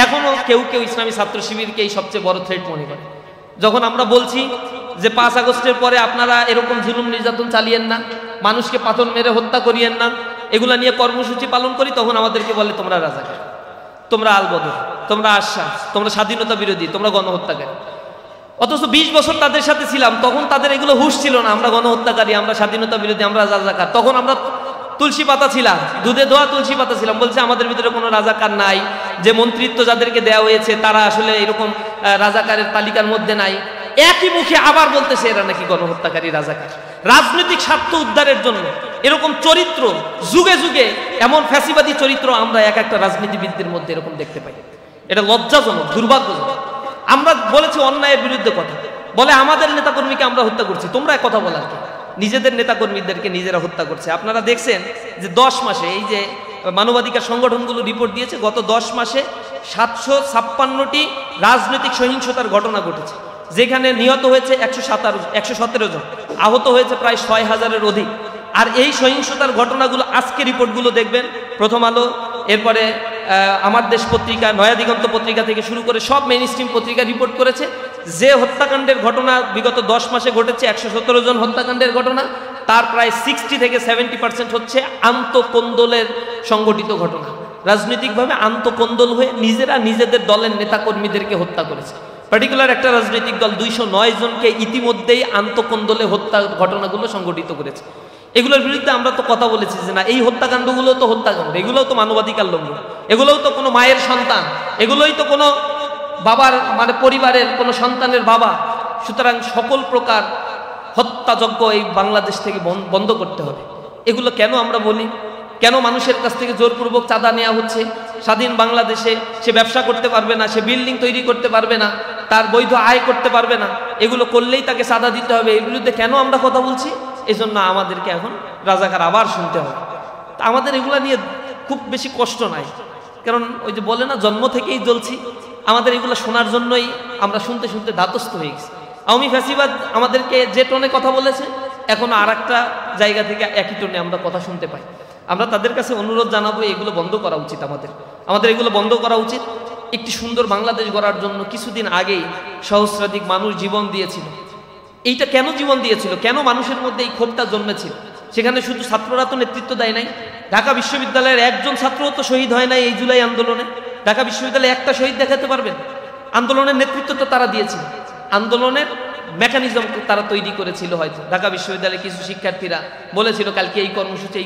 এখনো কেউ কেউ ইসলামী ছাত্র শিবিরকে এই সবচেয়ে বড় থ্রেট মনে করে। যখন আমরা বলছি যে 5 আগস্টের পরে আপনারা এরকম জুলুম নির্যাতন চালিয়েন না, মানুষকে পাথর মেরে হত্যা করিয়েন না, এগুলা নিয়ে কর্মসূচি পালন করি, তখন আমাদেরকে বলে তোমরা রাজাকার, তোমরা আলবদর, তোমরা আশ্বাস, তোমরা স্বাধীনতা বিরোধী, তোমরা গণহত্যাকারী। অথচ 20 বছর তাদের সাথে ছিলাম, তখন তাদের এগুলো হুঁশ ছিল না, আমরা গণহত্যাকারী, আমরা স্বাধীনতা বিরোধী, আমরা রাজাকার। তখন আমরা তুলসী পাতা ছিলাম, দুধে ধোয়া তুলসী পাতা ছিলাম। বলছে আমাদের ভিতরে কোনো রাজাকার নাই, যে মন্ত্রিত্ব যাদেরকে দেওয়া হয়েছে তারা আসলে এরকম রাজাকারের তালিকার মধ্যে নাই। একই মুখে আবার বলতেছে এরা নাকি গণহত্যাকারী, রাজাকার। রাজনৈতিক স্বার্থ উদ্ধারের জন্য এরকম চরিত্র যুগে যুগে, এমন ফ্যাসিবাদী চরিত্র আমরা এক একটা রাজনীতিবিদদের মধ্যে এরকম দেখতে পাই। এটা লজ্জাজনক, দুর্ভাগ্যজনক। আমরা বলেছি অন্যায়ের বিরুদ্ধে কথা, বলে আমাদের নেতাকর্মীকে আমরা হত্যা করছি। তোমরা এক কথা বলার কি? নিজেদের নেতাকর্মীদেরকে নিজেরা হত্যা করছে। আপনারা দেখছেন যে 10 মাসে, এই যে মানবাধিকার সংগঠনগুলো রিপোর্ট দিয়েছে, গত 10 মাসে 756টি রাজনৈতিক সহিংসতার ঘটনা ঘটেছে, যেখানে নিহত হয়েছে 117 জন, আহত হয়েছে প্রায় 6000-এর অধিক। আর এই সহিংসতার ঘটনাগুলো আজকে রিপোর্টগুলো দেখবেন, প্রথম আলো, এরপরে আমার দেশ পত্রিকা, নয়া দিগন্ত পত্রিকা থেকে শুরু করে সব মেইন স্ট্রিম পত্রিকা রিপোর্ট করেছে যে হত্যাকাণ্ডের ঘটনা বিগত 10 মাসে ঘটেছে, 117 জন হত্যাকাণ্ডের ঘটনা, তার প্রায় 60 থেকে 70% হচ্ছে আন্তঃকোন্দলের সংগঠিত ঘটনা। রাজনৈতিকভাবে আন্তঃকোন্দল হয়ে নিজেরা নিজেদের দলের নেতাকর্মীদেরকে হত্যা করেছে। পার্টিকুলার একটা রাজনৈতিক দল 209 জনকে ইতিমধ্যেই আন্তঃকোন্দলে হত্যা ঘটনাগুলো সংগঠিত করেছে। এগুলোর বিরুদ্ধে আমরা তো কথা বলেছি যে না, এই হত্যাকাণ্ডগুলো তো হত্যাকাণ্ড, এগুলোও তো মানবাধিকার লঙ্ঘন, এগুলোও তো কোনো মায়ের সন্তান, এগুলোই তো কোনো বাবার মানে পরিবারের কোনো সন্তানের বাবা। সুতরাং সকল প্রকার হত্যাযজ্ঞ এই বাংলাদেশ থেকে বন্ধ করতে হবে। এগুলো কেন আমরা বলি? কেন মানুষের কাছ থেকে জোরপূর্বক চাঁদা নেওয়া হচ্ছে? স্বাধীন বাংলাদেশে সে ব্যবসা করতে পারবে না, সে বিল্ডিং তৈরি করতে পারবে না, তার বৈধ আয় করতে পারবে না, এগুলো করলেই তাকে চাঁদা দিতে হবে। এর বিরুদ্ধে কেন আমরা কথা বলছি? এই জন্য আমাদেরকে এখন রাজাকার আবার শুনতে হবে। তা আমাদের এগুলো নিয়ে খুব বেশি কষ্ট নাই, কারণ ওই যে বলে না, জন্ম থেকেই জ্বলছি। আমাদের এগুলো শোনার জন্যই আমরা শুনতে শুনতে ধাতস্থ হয়ে গেছি। আওয়ামী ফ্যাসিবাদ আমাদেরকে যে টোনে কথা বলেছে, এখন আর একটা জায়গা থেকে একই টোনে আমরা কথা শুনতে পাই। আমরা তাদের কাছে অনুরোধ জানাবো, এগুলো বন্ধ করা উচিত। আমাদের এগুলো বন্ধ করা উচিত। একটি সুন্দর বাংলাদেশ গড়ার জন্য কিছুদিন আগেই সহস্রাধিক মানুষ জীবন দিয়েছিল। এইটা কেন জীবন দিয়েছিল, কেন মানুষের মধ্যে এই ক্ষোভটা জন্মেছিল? সেখানে শুধু ছাত্ররা তো নেতৃত্ব দেয় নাই। ঢাকা বিশ্ববিদ্যালয়ের একজন ছাত্রও তো শহীদ হয় নাই এই জুলাই আন্দোলনে। ঢাকা বিশ্ববিদ্যালয়ে একটা শহীদ দেখাতে পারবেন? আন্দোলনের নেতৃত্ব তো তারা দিয়েছিল, আন্দোলনের মেকানিজম তারা তৈরি করেছিল। হয়তো ঢাকা বিশ্ববিদ্যালয়ে কিছু শিক্ষার্থীরা বলেছিল কালকে এই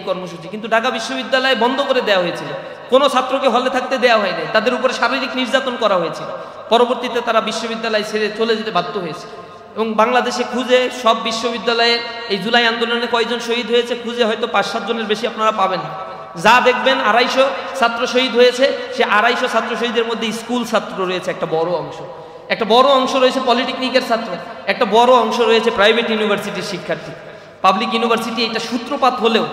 কর্মসূচি, কিন্তু ঢাকা বিশ্ববিদ্যালয়ে বন্ধ করে দেওয়া হয়েছিল। কোনো ছাত্রকে হলে থাকতে দেওয়া হয়নি, তাদের উপরে শারীরিক নির্যাতন করা হয়েছিল। পরবর্তীতে তারা বিশ্ববিদ্যালয় ছেড়ে চলে যেতে বাধ্য হয়েছে। এবং বাংলাদেশে খুঁজে সব বিশ্ববিদ্যালয়ে এই জুলাই আন্দোলনে কয়জন শহীদ হয়েছে খুঁজে হয়তো 5-7 জনের বেশি আপনারা পাবেন না। যা দেখবেন 250 ছাত্র শহীদ হয়েছে, সে 250 ছাত্র শহীদের মধ্যে স্কুল ছাত্র রয়েছে একটা বড় অংশ, একটা বড় অংশ রয়েছে পলিটেকনিকের ছাত্র, একটা বড় অংশ রয়েছে প্রাইভেট ইউনিভার্সিটির শিক্ষার্থী। পাবলিক ইউনিভার্সিটি এটা সূত্রপাত হলেও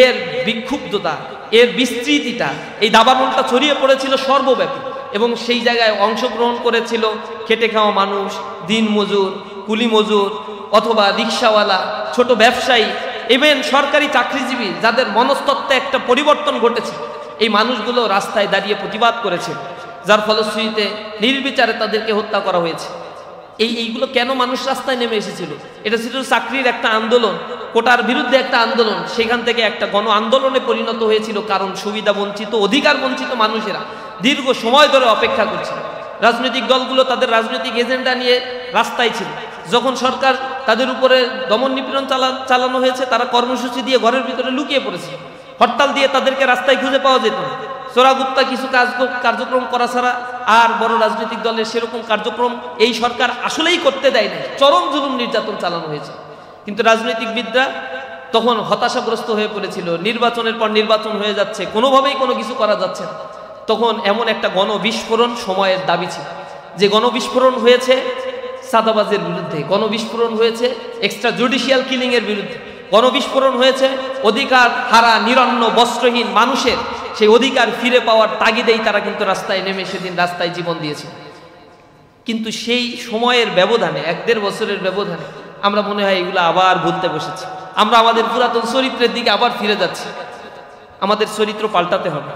এর বিক্ষুব্ধতা, এর বিস্তৃতিটা, এই দাবানলটা ছড়িয়ে পড়েছিল সর্বব্যাপী। এবং সেই জায়গায় অংশগ্রহণ করেছিল খেটে খাওয়া মানুষ, দিন মজুর, কুলি মজুর, অথবা রিক্সাওয়ালা, ছোট ব্যবসায়ী, ইভেন সরকারি চাকরিজীবী, যাদের মনস্তত্ত্বে একটা পরিবর্তন ঘটেছে। এই মানুষগুলো রাস্তায় দাঁড়িয়ে প্রতিবাদ করেছে, যার ফলশ্রুতিতে নির্বিচারে তাদেরকে হত্যা করা হয়েছে। এইগুলো কেন মানুষ রাস্তায় নেমে এসেছিল? এটা ছিল চাকরির একটা আন্দোলন, কোটার বিরুদ্ধে একটা আন্দোলন, সেখান থেকে একটা গণ আন্দোলনে পরিণত হয়েছিল। কারণ সুবিধা বঞ্চিত, অধিকার বঞ্চিত মানুষেরা দীর্ঘ সময় ধরে অপেক্ষা করছিল। রাজনৈতিক দলগুলো তাদের রাজনৈতিক এজেন্ডা নিয়ে রাস্তায় ছিল। যখন সরকার তাদের উপরে দমন নিপীড়ন চালানো হয়েছে, তারা কর্মসূচি দিয়ে ঘরের ভিতরে লুকিয়ে পড়েছে। হরতাল দিয়ে তাদেরকে রাস্তায় খুঁজে পাওয়া যেত না। চোরাগুপ্তা কিছু কার্যক্রম করা ছাড়া আর বড় রাজনৈতিক দলের সেরকম কার্যক্রম এই সরকার আসলেই করতে দেয় না। চরম জুলুম নির্যাতন চালানো হয়েছে। কিন্তু রাজনৈতিকবিদরা তখন হতাশাগ্রস্ত হয়ে পড়েছিল। নির্বাচনের পর নির্বাচন হয়ে যাচ্ছে, কোনোভাবেই কোনো কিছু করা যাচ্ছে না। তখন এমন একটা গণবিস্ফোরণ সময়ের দাবি ছিল, যে গণবিস্ফোরণ হয়েছে চাঁদাবাজের বিরুদ্ধে, গণবিস্ফোরণ হয়েছে এক্সট্রা জুডিশিয়াল কিলিং এর বিরুদ্ধে, গণবিস্ফোরণ হয়েছে অধিকার হারা নিরন্ন বস্ত্রহীন মানুষের সেই অধিকার ফিরে পাওয়ার তাগিদেই তারা কিন্তু রাস্তায় নেমে সেদিন রাস্তায় জীবন দিয়েছে। কিন্তু সেই সময়ের ব্যবধানে, 1-1.5 বছরের ব্যবধানে আমরা মনে হয় এগুলো আবার ভুলতে বসেছি। আমরা আমাদের পুরাতন চরিত্রের দিকে আবার ফিরে যাচ্ছি। আমাদের চরিত্র পাল্টাতে হবে।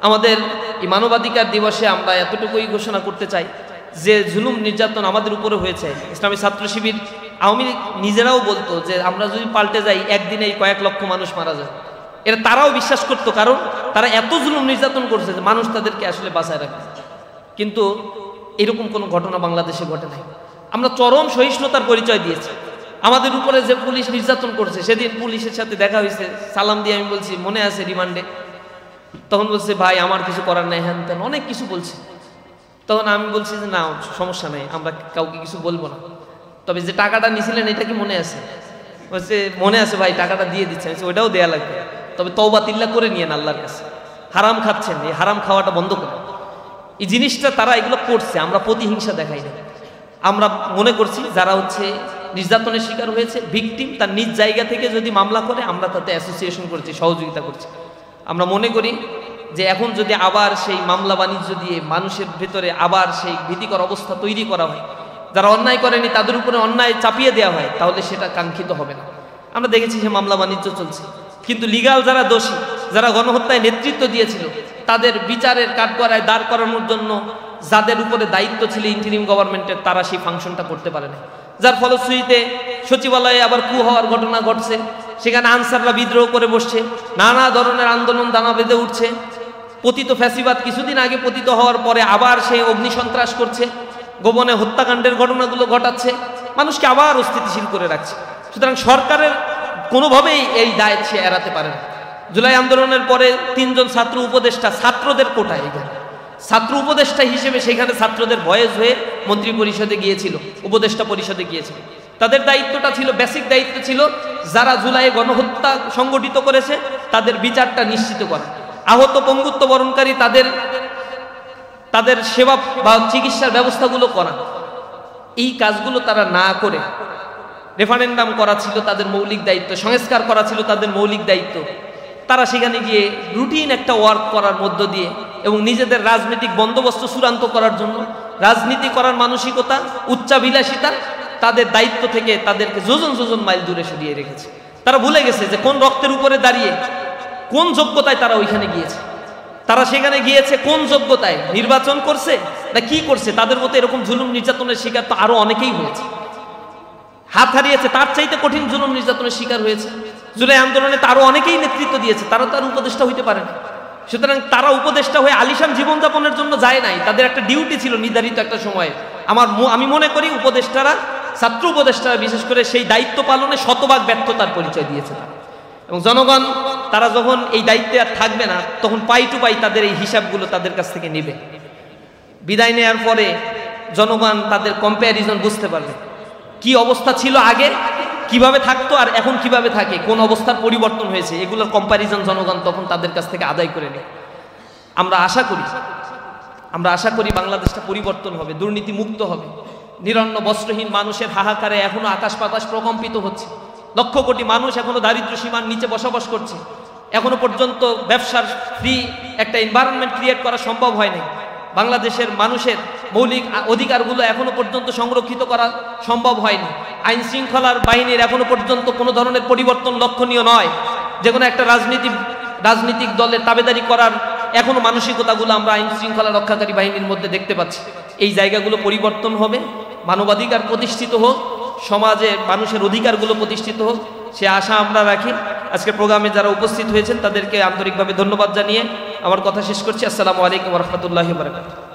আমাদের এই মানবাধিকার দিবসে আমরা এতটুকুই ঘোষণা করতে চাই যে জুলুম নির্যাতন আমাদের উপরে হয়েছে। ইসলামী ছাত্র শিবির আওয়ামী লীগ নিজেরাও বলতো যে আমরা যদি পাল্টে যাই একদিনেই কয়েক লক্ষ মানুষ মারা যায়। এটা তারাও বিশ্বাস করতো, কারণ তারা এত জুলুম নির্যাতন করছে যে মানুষ তাদেরকে আসলে বাঁচায় রাখে। কিন্তু এরকম কোনো ঘটনা বাংলাদেশে ঘটে নাই। আমরা চরম সহিষ্ণুতার পরিচয় দিয়েছি। আমাদের উপরে যে পুলিশ নির্যাতন করছে, সেদিন পুলিশের সাথে দেখা হয়েছে, সালাম দিয়ে আমি বলছি মনে আছে রিমান্ডে, তখন বলছে ভাই আমার কিছু করার নাই, হ্যান তেন অনেক কিছু বলছে। তখন আমি বলছি যে না সমস্যা নেই, আমরা কাউকে কিছু বলবো না, তবে যে টাকাটা নিয়েছিলেন এটা কি মনে আছে? বলছে মনে আছে ভাই, টাকাটা দিয়ে দিচ্ছে। ওইটাও দেয়া লাগবে, তবে তওবা তিল্লা করে নিয়েন আল্লাহর কাছে। হারাম খাচ্ছেন, এই হারাম খাওয়াটা বন্ধ করেন। এই জিনিসটা তারা এগুলো করছে, আমরা প্রতিহিংসা দেখাই না। আমরা মনে করছি যারা হচ্ছে নির্যাতনের শিকার হয়েছে, ভিকটিম, তার নিজ জায়গা থেকে যদি মামলা করে আমরা তাতে অ্যাসোসিয়েশন করছি, সহযোগিতা করছি। আমরা মনে করি যে এখন যদি আবার সেই মামলা বাণিজ্য দিয়ে মানুষের ভেতরে আবার সেই ভীতিকর অবস্থা তৈরি করা হয়, যারা অন্যায় করেনি তাদের উপরে অন্যায় চাপিয়ে দেওয়া হয়, তাহলে সেটা কাঙ্ক্ষিত হবে না। আমরা দেখেছি যে মামলা বাণিজ্য চলছে, কিন্তু লিগাল যারা দোষী, যারা গণহত্যায় নেতৃত্ব দিয়েছিল, তাদের বিচারের কাঠগড়ায় দাঁড় করানোর জন্য যাদের উপরে দায়িত্ব ছিল ইন্টারিম গভর্নমেন্টের, তারা সেই ফাংশনটা করতে পারে না। যার ফলশ্রুতিতে সচিবালয়ে আবার কু হওয়ার ঘটনা ঘটছে, সেখানে আনসাররা বিদ্রোহ করে বসছে, নানা ধরনের আন্দোলন দানা বেঁধে উঠছে। পতিত ফ্যাসিবাদ কিছুদিন আগে পতিত হওয়ার পরে আবার সেই অগ্নিসন্ত্রাস করছে, গোপনে হত্যাকাণ্ডের ঘটনাগুলো ঘটাচ্ছে, মানুষকে আবার অস্থিতিশীল করে রাখছে। সুতরাং সরকারের কোনোভাবেই এই দায় সে এড়াতে পারে না। জুলাই আন্দোলনের পরে 3 জন ছাত্র উপদেষ্টা ছাত্রদের কোটায়, এখানে ছাত্র উপদেষ্টা হিসেবে সেখানে ছাত্রদের ভয়েস হয়ে মন্ত্রী পরিষদে গিয়েছিল, উপদেষ্টা পরিষদে গিয়েছিল। তাদের দায়িত্বটা ছিল, বেসিক দায়িত্ব ছিল যারা জুলাইয়ে গণহত্যা সংগঠিত করেছে তাদের বিচারটা নিশ্চিত করা, আহত পঙ্গুত্ব বরণকারী তাদের সেবা বা চিকিৎসার ব্যবস্থাগুলো করা। এই কাজগুলো তারা না করে রেফারেন্ডাম করা ছিল তাদের মৌলিক দায়িত্ব, সংস্কার করা ছিল তাদের মৌলিক দায়িত্ব। তারা সেখানে গিয়ে রুটিন একটা ওয়ার্ক করার মধ্য দিয়ে এবং নিজেদের রাজনৈতিক বন্দোবস্ত চূড়ান্ত করার জন্য রাজনীতি করার মানসিকতা, উচ্চাভিলাষিতা, তাদের দায়িত্ব থেকে তাদেরকে যোজন যোজন মাইল দূরে সরিয়ে রেখেছে। তারা ভুলে গেছে যে কোন রক্তের উপরে দাঁড়িয়ে, কোন যোগ্যতায় তারা ওইখানে গিয়েছে। তারা সেখানে গিয়েছে কোন যোগ্যতায়, নির্বাচন করছে না কি করছে? তাদের মতো এরকম জুলুম নির্যাতনের শিকার তো আরো অনেকেই হয়েছে, হাত হারিয়েছে, তার চাইতে কঠিন জুলুম নির্যাতনের শিকার হয়েছে। জুলাই আন্দোলনে তারও অনেকেই নেতৃত্ব দিয়েছে, তারা তার উপদেষ্টা হইতে পারে না। সুতরাং তারা উপদেষ্টা হয়ে আলিশান জীবনযাপনের জন্য যায় নাই, তাদের একটা ডিউটি ছিল নির্ধারিত একটা সময়ে। আমি মনে করি উপদেষ্টারা, ছাত্র উপদেষ্টারা বিশেষ করে সেই দায়িত্ব পালনে শতভাগ ব্যর্থতার পরিচয় দিয়েছে তারা। এবং জনগণ তারা যখন এই দায়িত্বে আর থাকবে না, তখন পাই টু পাই তাদের এই হিসাবগুলো তাদের কাছ থেকে নেবে। বিদায় নেওয়ার পরে জনগণ তাদের কম্প্যারিজন বুঝতে পারবে, কি অবস্থা ছিল আগে, কিভাবে থাকতো আর এখন কিভাবে থাকে, কোন অবস্থার পরিবর্তন হয়েছে, এগুলোর কম্প্যারিজন জনগণ তখন তাদের কাছ থেকে আদায় করে নেয়। আমরা আশা করি বাংলাদেশটা পরিবর্তন হবে, দুর্নীতি মুক্ত হবে। নিরন্ন বস্ত্রহীন মানুষের হাহাকারে এখনো আকাশ বাতাস প্রকম্পিত হচ্ছে। লক্ষ কোটি মানুষ এখনো দারিদ্র্য সীমার নিচে বসবাস করছে। এখনো পর্যন্ত ব্যবসার ফ্রি একটা এনভায়রনমেন্ট ক্রিয়েট করা সম্ভব হয় নাই। বাংলাদেশের মানুষের মৌলিক অধিকারগুলো এখনো পর্যন্ত সংরক্ষিত করা সম্ভব হয়নি। আইন শৃঙ্খলার বাহিনীর এখনো পর্যন্ত কোনো ধরনের পরিবর্তন লক্ষণীয় নয়। যে কোনো একটা রাজনৈতিক দলের তাবেদারি করার এখনো মানসিকতাগুলো আমরা আইন শৃঙ্খলা রক্ষাকারী বাহিনীর মধ্যে দেখতে পাচ্ছি। এই জায়গাগুলো পরিবর্তন হবে, মানবাধিকার প্রতিষ্ঠিত হোক, সমাজে মানুষের অধিকারগুলো প্রতিষ্ঠিত হোক, সে আশা আমরা রাখি। আজকে প্রোগ্রামে যারা উপস্থিত হয়েছেন তাদেরকে আন্তরিকভাবে ধন্যবাদ জানিয়ে আমার কথা শেষ করছি। আসসালামু আলাইকুম ওয়া রাহমাতুল্লাহি ওয়া বারাকাতুহু।